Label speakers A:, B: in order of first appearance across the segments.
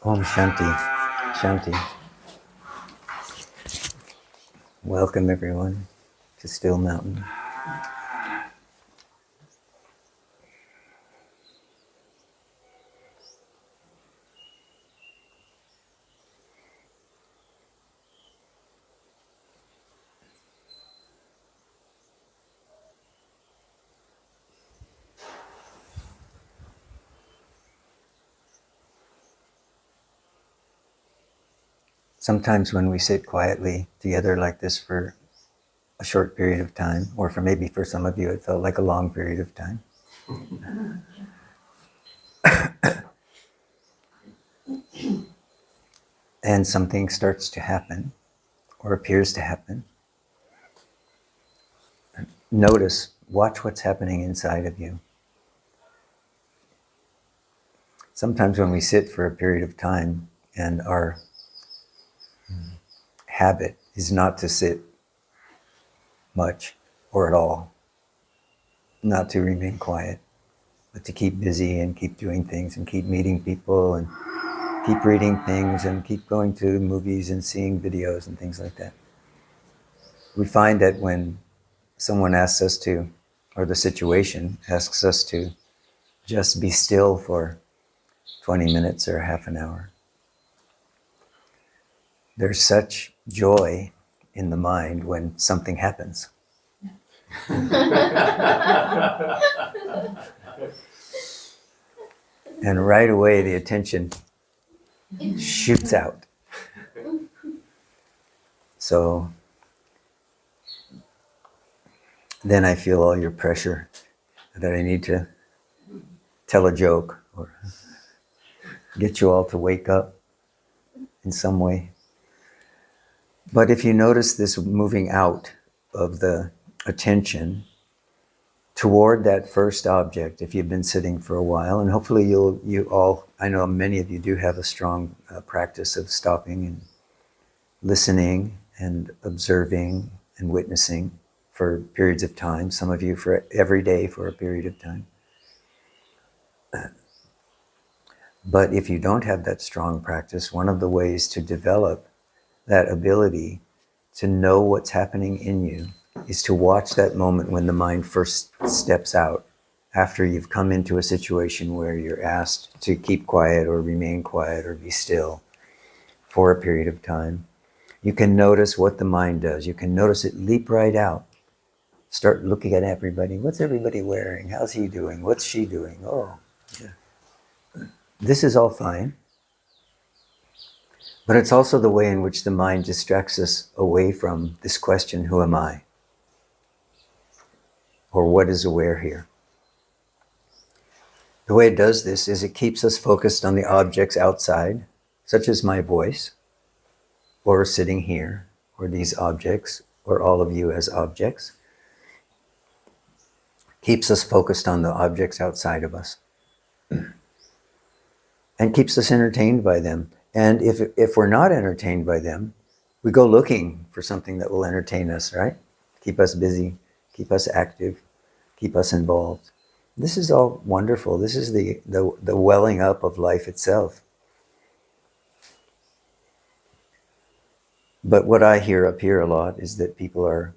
A: Om Shanti. Shanti. Welcome everyone to Still Mountain. Sometimes when we sit quietly together like this for a short period of time, or for maybe for some of you it felt like a long period of time, and something starts to happen or appears to happen, notice, watch what's happening inside of you. Sometimes when we sit for a period of time and our habit is not to sit much or at all, not to remain quiet, but to keep busy and keep doing things and keep meeting people and keep reading things and keep going to movies and seeing videos and things like that. We find that when someone asks us to, or the situation asks us to just be still for 20 minutes or half an hour, there's such joy in the mind when something happens. And right away the attention shoots out. So then I feel all your pressure that I need to tell a joke or get you all to wake up in some way. But if you notice this moving out of the attention toward that first object, if you've been sitting for a while, and hopefully you all, I know many of you do have a strong practice of stopping and listening and observing and witnessing for periods of time, some of you for every day for a period of time. But if you don't have that strong practice, one of the ways to develop that ability to know what's happening in you is to watch that moment when the mind first steps out, after you've come into a situation where you're asked to keep quiet or remain quiet or be still for a period of time. You can notice what the mind does. You can notice it leap right out. Start looking at everybody. What's everybody wearing? How's he doing? What's she doing? Oh, yeah. This is all fine. But it's also the way in which the mind distracts us away from this question, who am I? Or what is aware here? The way it does this is it keeps us focused on the objects outside, such as my voice, or sitting here, or these objects, or all of you as objects. Keeps us focused on the objects outside of us. And keeps us entertained by them. And if we're not entertained by them, we go looking for something that will entertain us, right? Keep us busy, keep us active, keep us involved. This is all wonderful. This is the welling up of life itself. But what I hear up here a lot is that people are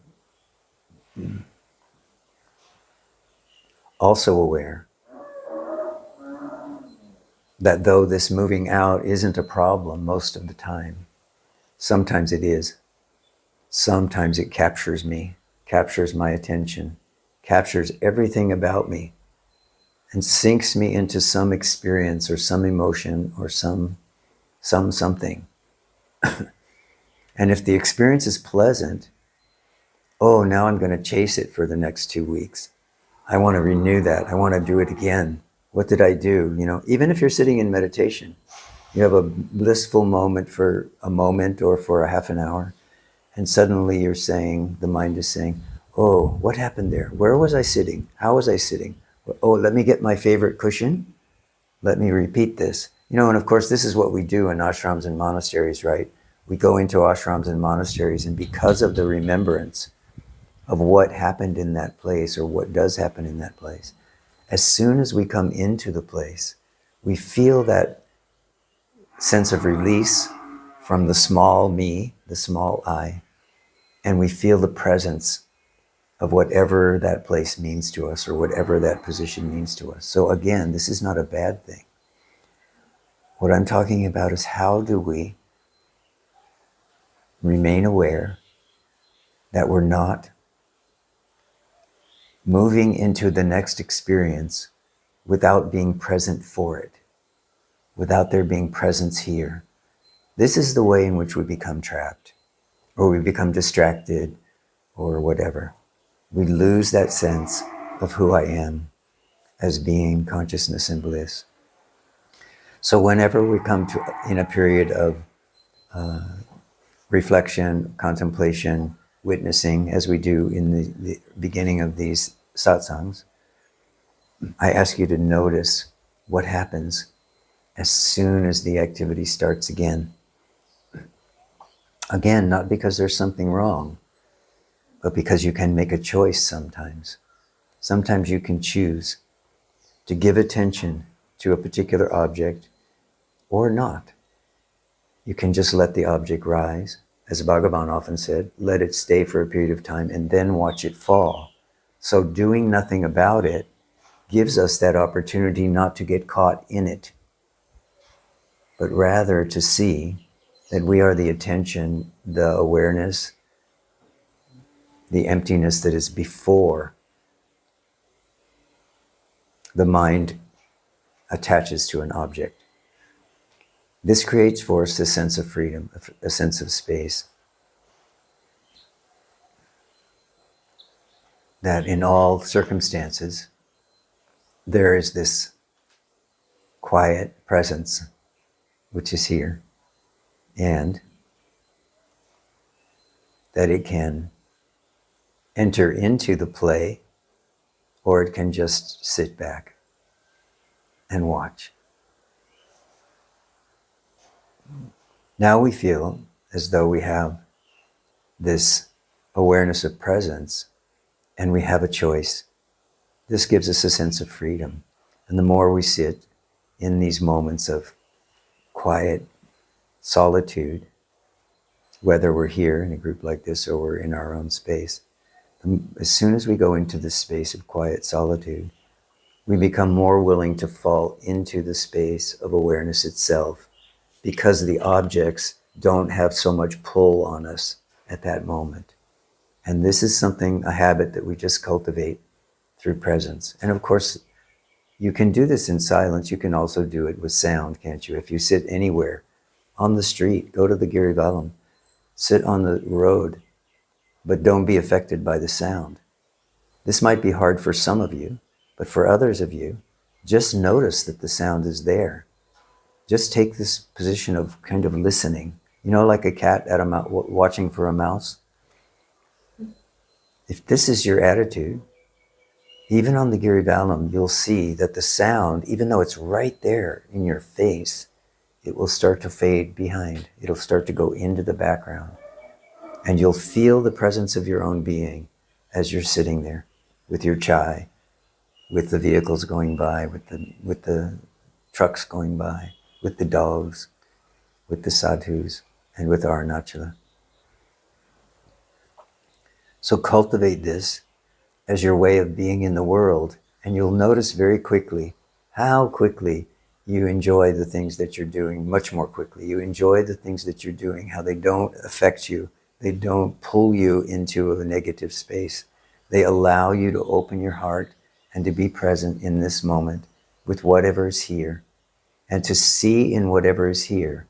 A: also aware that though this moving out isn't a problem most of the time, sometimes it is. Sometimes it captures me, captures my attention, captures everything about me, and sinks me into some experience or some emotion or some something. And if the experience is pleasant, oh, now I'm going to chase it for the next 2 weeks. I want to renew that. I want to do it again. What did I do? You know, even if you're sitting in meditation, you have a blissful moment for a moment or for a half an hour, and suddenly you're saying, the mind is saying, oh, what happened there? Where was I sitting? How was I sitting? Oh, let me get my favorite cushion. Let me repeat this. You know, and of course, this is what we do in ashrams and monasteries, right? We go into ashrams and monasteries, and because of the remembrance of what happened in that place or what does happen in that place, as soon as we come into the place, we feel that sense of release from the small me, the small I, and we feel the presence of whatever that place means to us or whatever that position means to us. So again, this is not a bad thing. What I'm talking about is how do we remain aware that we're not moving into the next experience without being present for it, without there being presence here. This is the way in which we become trapped, or we become distracted, or whatever. We lose that sense of who I am as being consciousness and bliss. So whenever we come to in a period of reflection, contemplation, witnessing, as we do in the beginning of these satsangs, I ask you to notice what happens as soon as the activity starts again. Again, not because there's something wrong, but because you can make a choice sometimes. Sometimes you can choose to give attention to a particular object or not. You can just let the object rise, as Bhagavan often said, let it stay for a period of time and then watch it fall. So doing nothing about it gives us that opportunity not to get caught in it, but rather to see that we are the attention, the awareness, the emptiness that is before the mind attaches to an object. This creates for us a sense of freedom, a sense of space. That in all circumstances, there is this quiet presence which is here, and that it can enter into the play, or it can just sit back and watch. Now we feel as though we have this awareness of presence and we have a choice. This gives us a sense of freedom. And the more we sit in these moments of quiet solitude, whether we're here in a group like this or we're in our own space, as soon as we go into this space of quiet solitude, we become more willing to fall into the space of awareness itself, because the objects don't have so much pull on us at that moment. And this is something, a habit that we just cultivate through presence. And of course, you can do this in silence. You can also do it with sound, can't you? If you sit anywhere, on the street, go to the Girivalam, sit on the road, but don't be affected by the sound. This might be hard for some of you, but for others of you, just notice that the sound is there. Just take this position of kind of listening. You know, like a cat at watching for a mouse. If this is your attitude, even on the Girivalam, you'll see that the sound, even though it's right there in your face, it will start to fade behind. It'll start to go into the background. And you'll feel the presence of your own being as you're sitting there with your chai, with the vehicles going by, with the trucks going by, with the dogs, with the sadhus, and with Arunachala. So cultivate this as your way of being in the world, and you'll notice very quickly how quickly you enjoy the things that you're doing, much more quickly. You enjoy the things that you're doing, how they don't affect you. They don't pull you into a negative space. They allow you to open your heart and to be present in this moment with whatever is here, and to see in whatever is here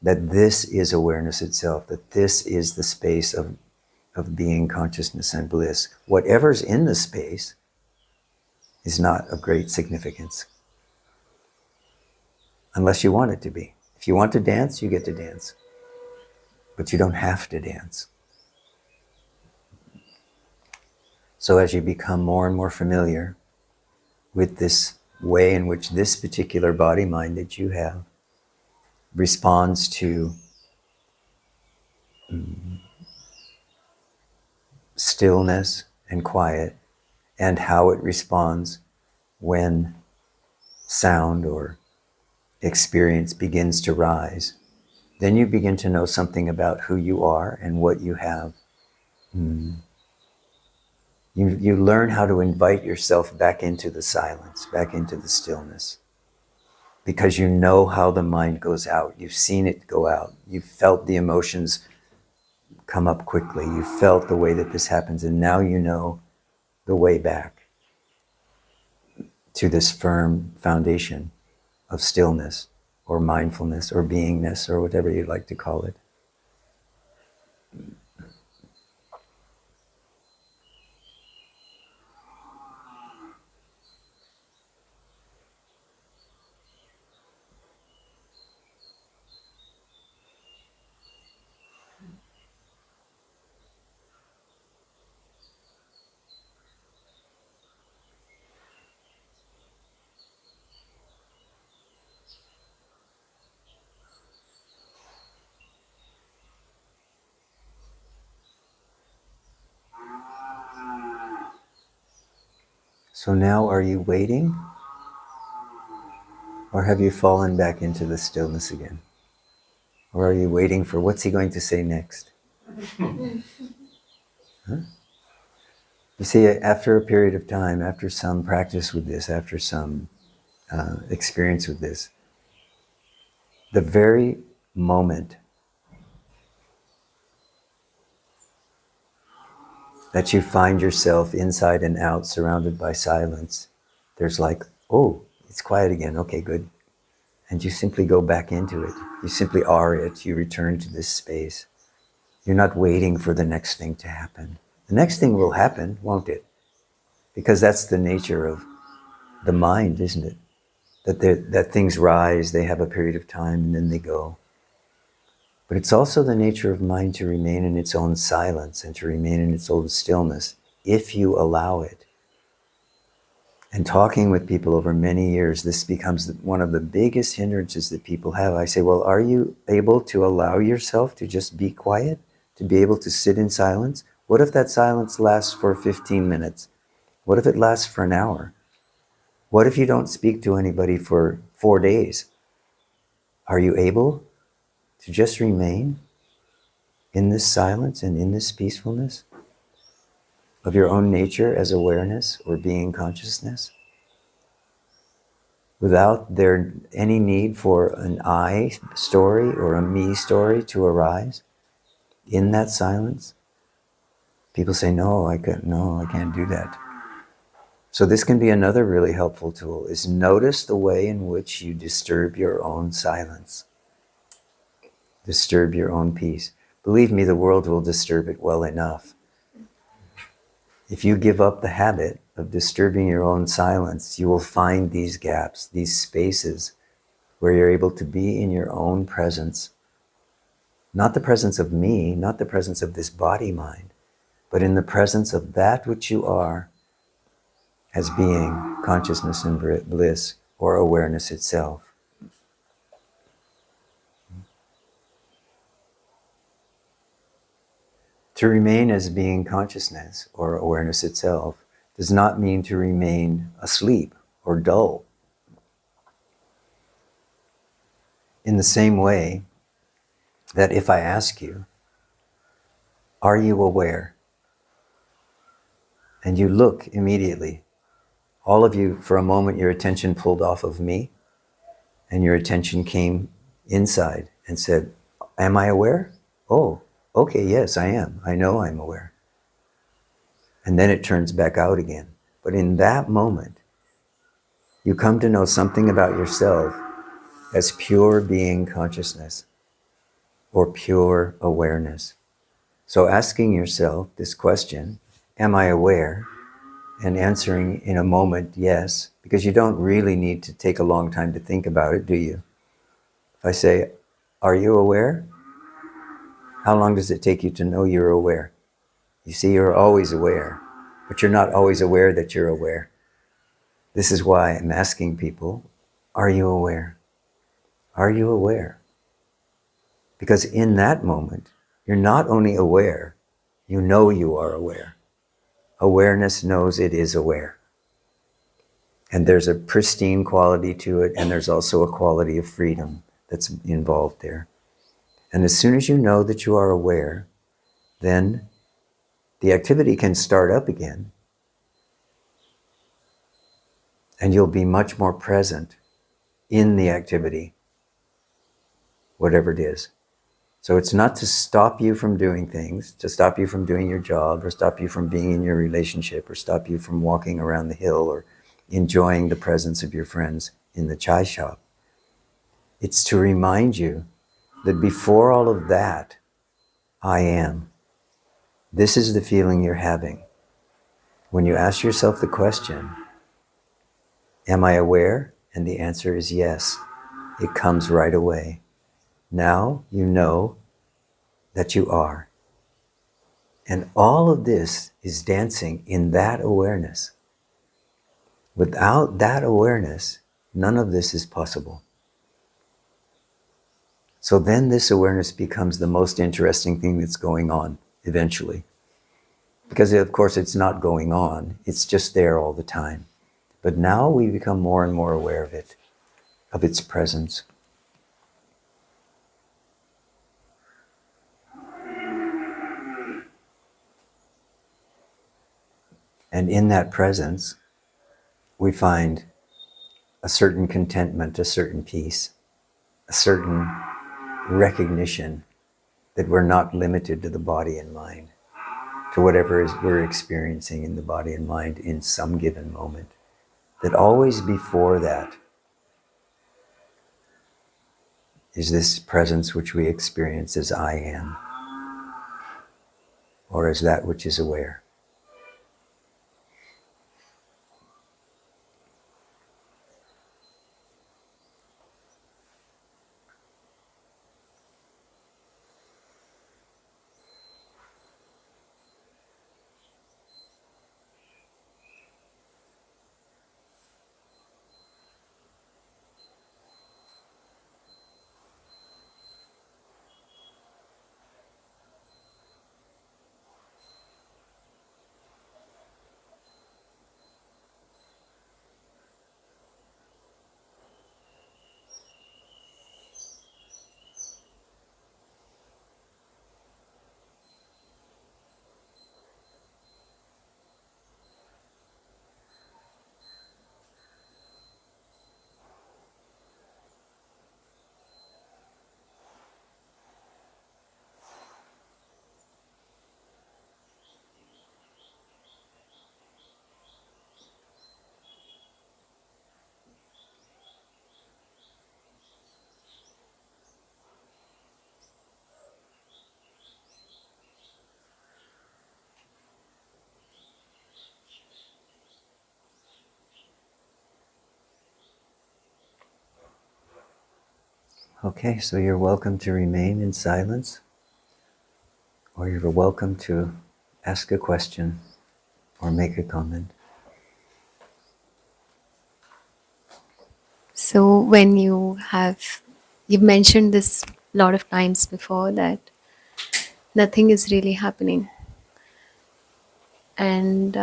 A: that this is awareness itself, that this is the space of being consciousness and bliss. Whatever's in the space is not of great significance, unless you want it to be. If you want to dance, you get to dance, but you don't have to dance. So as you become more and more familiar with this way in which this particular body mind that you have responds to stillness and quiet, and how it responds when sound or experience begins to rise, then you begin to know something about who you are and what you have. You learn how to invite yourself back into the silence, back into the stillness. Because you know how the mind goes out. You've seen it go out. You've felt the emotions come up quickly. You felt the way that this happens, and now you know the way back to this firm foundation of stillness or mindfulness or beingness or whatever you'd like to call it. So now, are you waiting? Or have you fallen back into the stillness again? Or are you waiting for what's he going to say next? Huh? You see, after a period of time, after some practice with this, after some experience with this, the very moment that you find yourself inside and out surrounded by silence, there's like, oh, it's quiet again. Okay, good. And you simply go back into it. You simply are it. You return to this space. You're not waiting for the next thing to happen. The next thing will happen, won't it? Because that's the nature of the mind, isn't it? That things rise, they have a period of time, and then they go. But it's also the nature of mind to remain in its own silence and to remain in its own stillness, if you allow it. And talking with people over many years, this becomes one of the biggest hindrances that people have. I say, well, are you able to allow yourself to just be quiet, to be able to sit in silence? What if that silence lasts for 15 minutes? What if it lasts for an hour? What if you don't speak to anybody for 4 days? Are you able to just remain in this silence and in this peacefulness of your own nature as awareness or being consciousness, without there any need for an I story or a me story to arise in that silence? People say, no, I can't do that. So this can be another really helpful tool, is notice the way in which you disturb your own silence, disturb your own peace. Believe me, the world will disturb it well enough. If you give up the habit of disturbing your own silence, you will find these gaps, these spaces where you're able to be in your own presence. Not the presence of me, not the presence of this body-mind, but in the presence of that which you are as being consciousness and bliss, or awareness itself. To remain as being consciousness or awareness itself does not mean to remain asleep or dull. In the same way that if I ask you, are you aware? And you look immediately, all of you, for a moment, your attention pulled off of me, and your attention came inside and said, am I aware? Oh, okay, yes, I am. I know I'm aware. And then it turns back out again. But in that moment, you come to know something about yourself as pure being consciousness or pure awareness. So asking yourself this question, am I aware? And answering in a moment, yes, because you don't really need to take a long time to think about it, do you? If I say, are you aware? How long does it take you to know you're aware? You see, you're always aware, but you're not always aware that you're aware. This is why I'm asking people, are you aware? Are you aware? Because in that moment, you're not only aware, you know you are aware. Awareness knows it is aware. And there's a pristine quality to it, and there's also a quality of freedom that's involved there. And as soon as you know that you are aware, then the activity can start up again, and you'll be much more present in the activity, whatever it is. So it's not to stop you from doing things, to stop you from doing your job, or stop you from being in your relationship, or stop you from walking around the hill, or enjoying the presence of your friends in the chai shop. It's to remind you that before all of that, I am. This is the feeling you're having. When you ask yourself the question, am I aware? And the answer is yes. It comes right away. Now you know that you are. And all of this is dancing in that awareness. Without that awareness, none of this is possible. So then this awareness becomes the most interesting thing that's going on eventually. Because of course it's not going on, it's just there all the time. But now we become more and more aware of it, of its presence. And in that presence, we find a certain contentment, a certain peace, a certain recognition that we're not limited to the body and mind, to whatever we're experiencing in the body and mind in some given moment. That always before that is this presence which we experience as I am, or as that which is aware. Okay, so you're welcome to remain in silence, or you're welcome to ask a question or make a comment.
B: So when you've mentioned this a lot of times before that nothing is really happening. And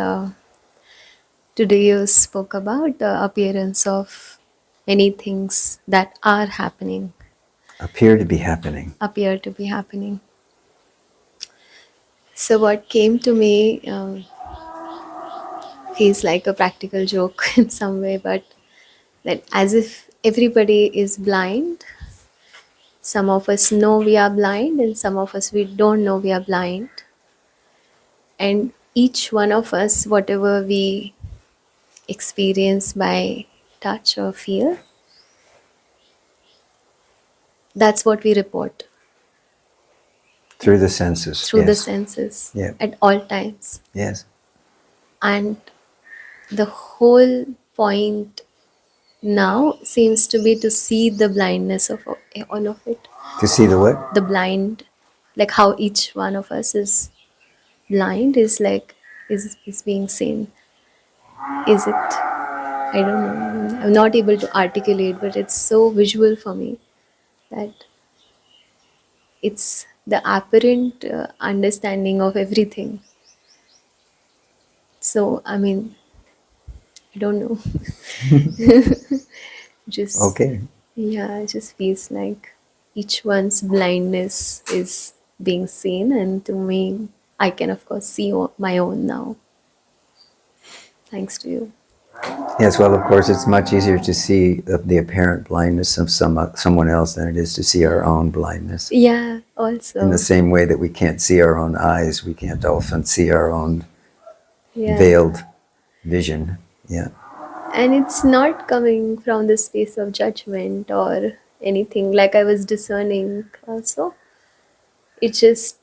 B: today you spoke about the appearance of many things that are happening,
A: Appear to be happening.
B: appear to be happening. So what came to me feels like a practical joke in some way, but that as if everybody is blind. Some of us know we are blind, and some of us we don't know we are blind. And each one of us, whatever we experience by touch or feel, that's what we report
A: Through the senses,
B: through the
A: yes.
B: senses
A: Yeah.
B: at all times.
A: Yes.
B: And the whole point now seems to be to see the blindness of all of it.
A: To see the what?
B: The blind, like how each one of us is blind, is being seen. Is it? I don't know. I'm not able to articulate, but it's so visual for me that it's the apparent understanding of everything. So, I mean, I don't know. Just,
A: Okay.
B: yeah, it just feels like each one's blindness is being seen, and to me, I can, of course, see my own now, thanks to you.
A: Yes, well, of course, it's much easier to see the apparent blindness of someone else than it is to see our own blindness.
B: Yeah,
A: In the
B: also.
A: same way that we can't see our own eyes, we can't often see our own
B: Yeah.
A: veiled vision. Yeah.
B: And it's not coming from the space of judgment or anything. Like I was discerning also. It's just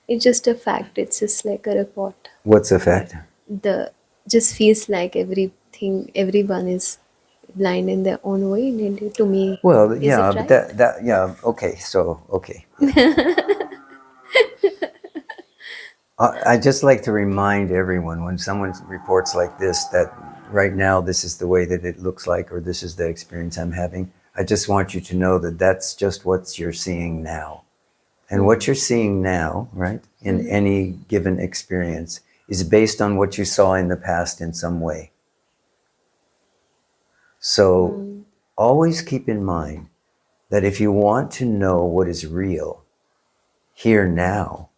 B: it's just a fact. It's just like a report.
A: What's the fact?
B: The just feels like everyone is blind in their own way. And to me,
A: Well,
B: is
A: yeah,
B: it
A: but
B: right?
A: that yeah, okay, so okay. I just like to remind everyone when someone reports like this that right now this is the way that it looks like, or this is the experience I'm having. I just want you to know that that's just what you're seeing now. And what you're seeing now, right, in any given experience is based on what you saw in the past in some way. So always keep in mind that if you want to know what is real here now,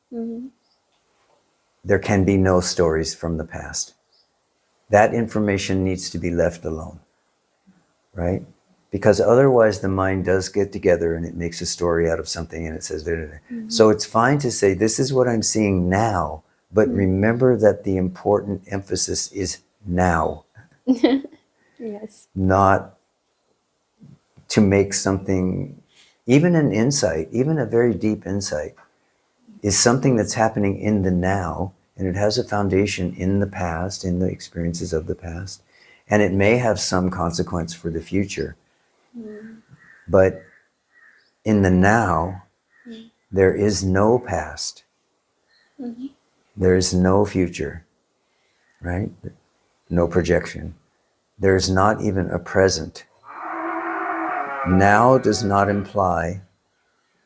A: there can be no stories from the past. That information needs to be left alone, right? Because otherwise the mind does get together and it makes a story out of something and it says, da, da, da. So it's fine to say, this is what I'm seeing now, but remember that the important emphasis is now,
B: Yes.
A: not to make something, even an insight, even a very deep insight, is something that's happening in the now, and it has a foundation in the past, in the experiences of the past, and it may have some consequence for the future. But in the now, there is no past. There is no future, right? No projection. There's not even a present. Now does not imply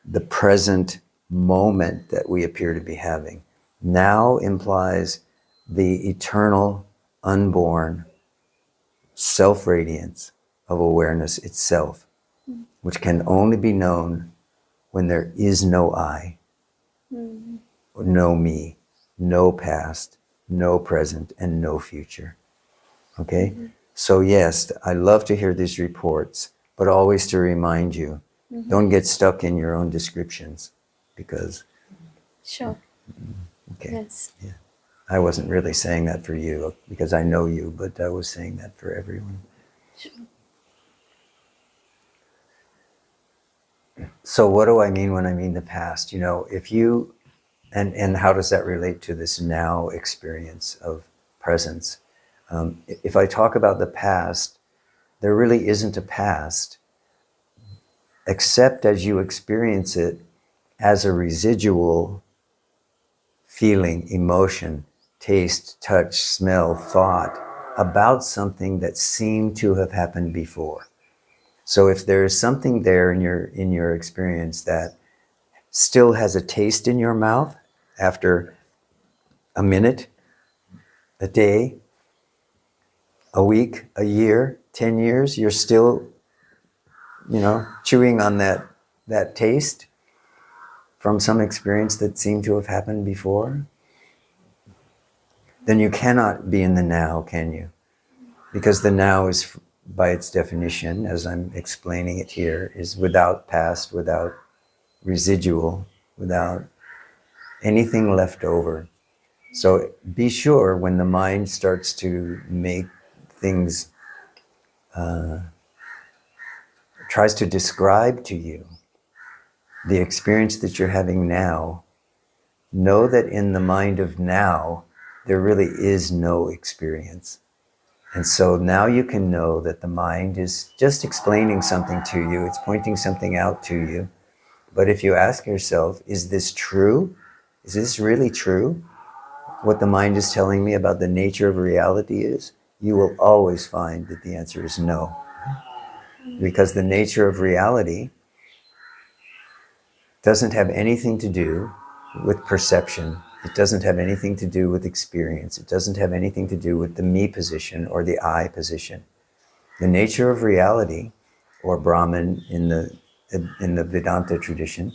A: the present moment that we appear to be having. Now implies the eternal, unborn self-radiance of awareness itself, which can only be known when there is no I, no me, no past, no present, and no future. Okay? So yes, I love to hear these reports, but always to remind you, don't get stuck in your own descriptions, because,
B: Sure.
A: okay,
B: Yes.
A: yeah. I wasn't really saying that for you because I know you, but I was saying that for everyone. So what do I mean when I mean the past? You know, if you, and how does that relate to this now experience of presence? If I talk about the past, there really isn't a past, except as you experience it as a residual feeling, emotion, taste, touch, smell, thought about something that seemed to have happened before. So if there is something there in your experience that still has a taste in your mouth after a minute, a day, a week, a year, 10 years, you're still, chewing on that taste from some experience that seemed to have happened before, then you cannot be in the now, can you? Because the now is, by its definition, as I'm explaining it here, is without past, without residual, without anything left over. So be sure when the mind starts to make things, tries to describe to you the experience that you're having now, know that in the mind of now, there really is no experience. And so now you can know that the mind is just explaining something to you, it's pointing something out to you. But if you ask yourself, is this true? Is this really true? What the mind is telling me about the nature of reality is, you will always find that the answer is no. Because the nature of reality doesn't have anything to do with perception. It doesn't have anything to do with experience. It doesn't have anything to do with the me position or the I position. The nature of reality, or Brahman in the Vedanta tradition,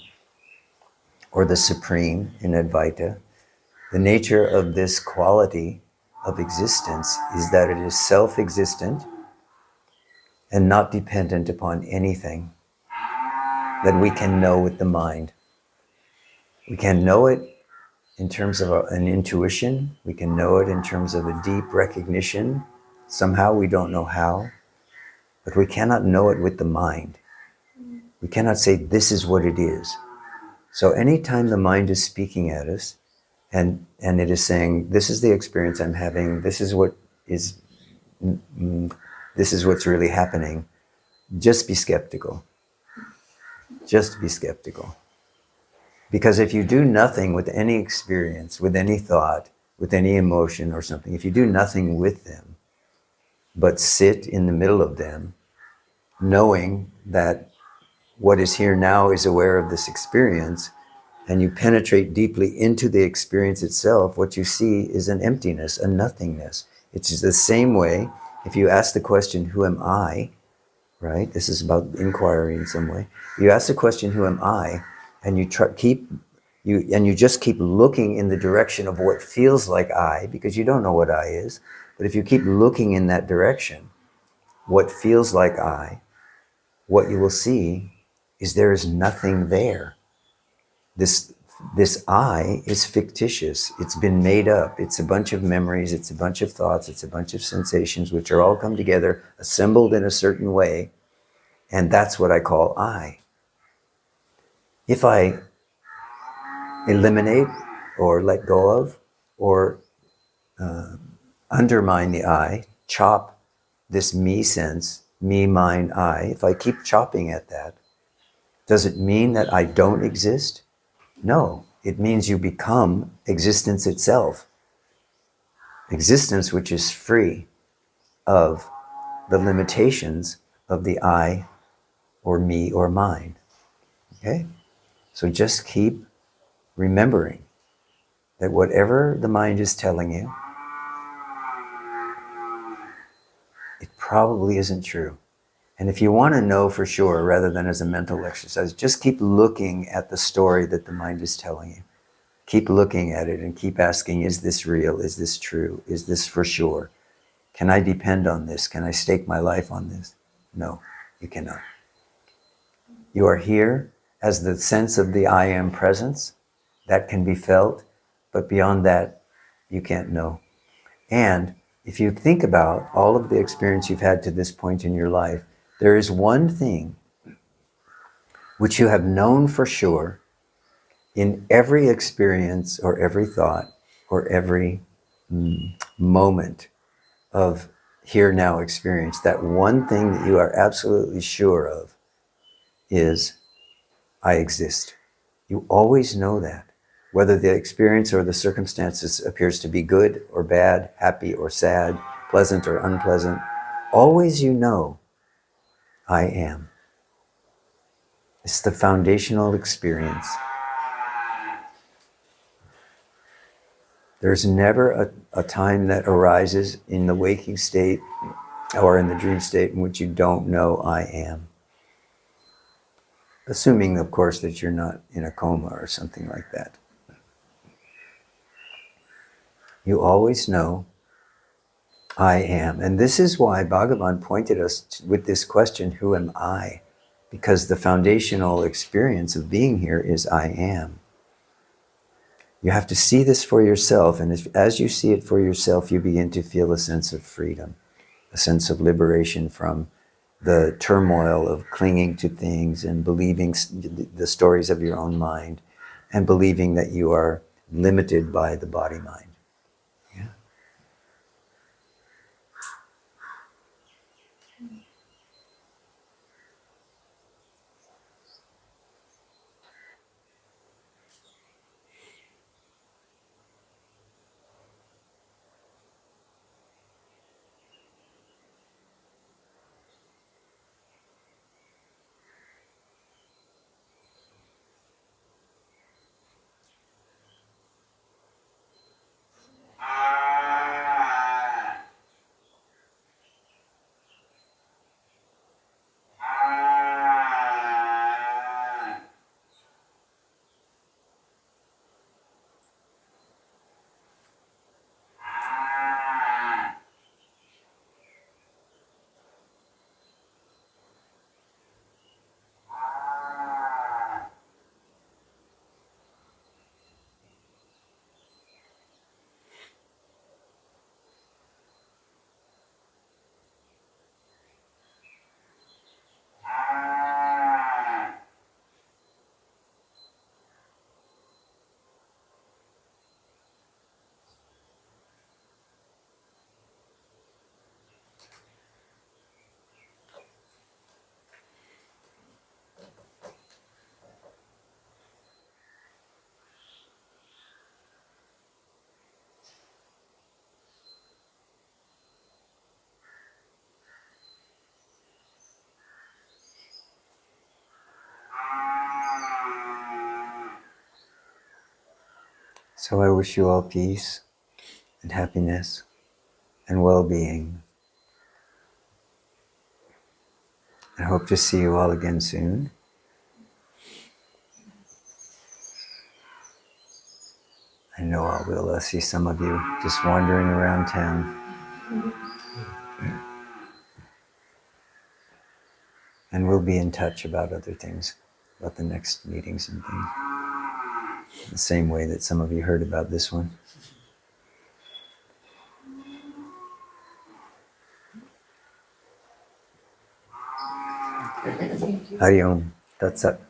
A: or the Supreme in Advaita, the nature of this quality of existence is that it is self-existent and not dependent upon anything that we can know with the mind. We can know it in terms of an intuition. We can know it in terms of a deep recognition. Somehow we don't know how, but we cannot know it with the mind. We cannot say this is what it is. So anytime the mind is speaking at us and it is saying, this is the experience I'm having, this is what's really happening, just be skeptical. Just be skeptical. Because if you do nothing with any experience, with any thought, with any emotion or something, if you do nothing with them, but sit in the middle of them, knowing that what is here now is aware of this experience, and you penetrate deeply into the experience itself, what you see is an emptiness, a nothingness. It's the same way, if you ask the question, who am I? Right? This is about inquiry in some way. You ask the question, who am I? And you just keep looking in the direction of what feels like I, because you don't know what I is. But if you keep looking in that direction, what feels like I, what you will see is there is nothing there. This I is fictitious. It's been made up. It's a bunch of memories. It's a bunch of thoughts. It's a bunch of sensations which are all come together, assembled in a certain way. And that's what I call I. If I eliminate or let go of or undermine the I, chop this me sense, me, mine, I, if I keep chopping at that, does it mean that I don't exist? No, it means you become existence itself. Existence which is free of the limitations of the I or me or mine. Okay? So just keep remembering that whatever the mind is telling you, it probably isn't true. And if you want to know for sure, rather than as a mental exercise, just keep looking at the story that the mind is telling you. Keep looking at it and keep asking, is this real? Is this true? Is this for sure? Can I depend on this? Can I stake my life on this? No, you cannot. You are here as the sense of the I am presence. That can be felt, but beyond that, you can't know. And if you think about all of the experience you've had to this point in your life, there is one thing which you have known for sure in every experience or every thought or every moment of here now experience. That one thing that you are absolutely sure of is I exist. You always know that. Whether the experience or the circumstances appears to be good or bad, happy or sad, pleasant or unpleasant, always you know I am. It's the foundational experience. There's never a time that arises in the waking state or in the dream state in which you don't know I am. Assuming, of course, that you're not in a coma or something like that. You always know I am. And this is why Bhagavan pointed us with this question, who am I? Because the foundational experience of being here is I am. You have to see this for yourself, and as you see it for yourself, you begin to feel a sense of freedom, a sense of liberation from the turmoil of clinging to things and believing the stories of your own mind and believing that you are limited by the body-mind. Yeah. So I wish you all peace and happiness and well-being. I hope to see you all again soon. I know I will see some of you just wandering around town. And we'll be in touch about other things, about the next meetings and things. The same way that some of you heard about this one. Hari Om. Tat Sat.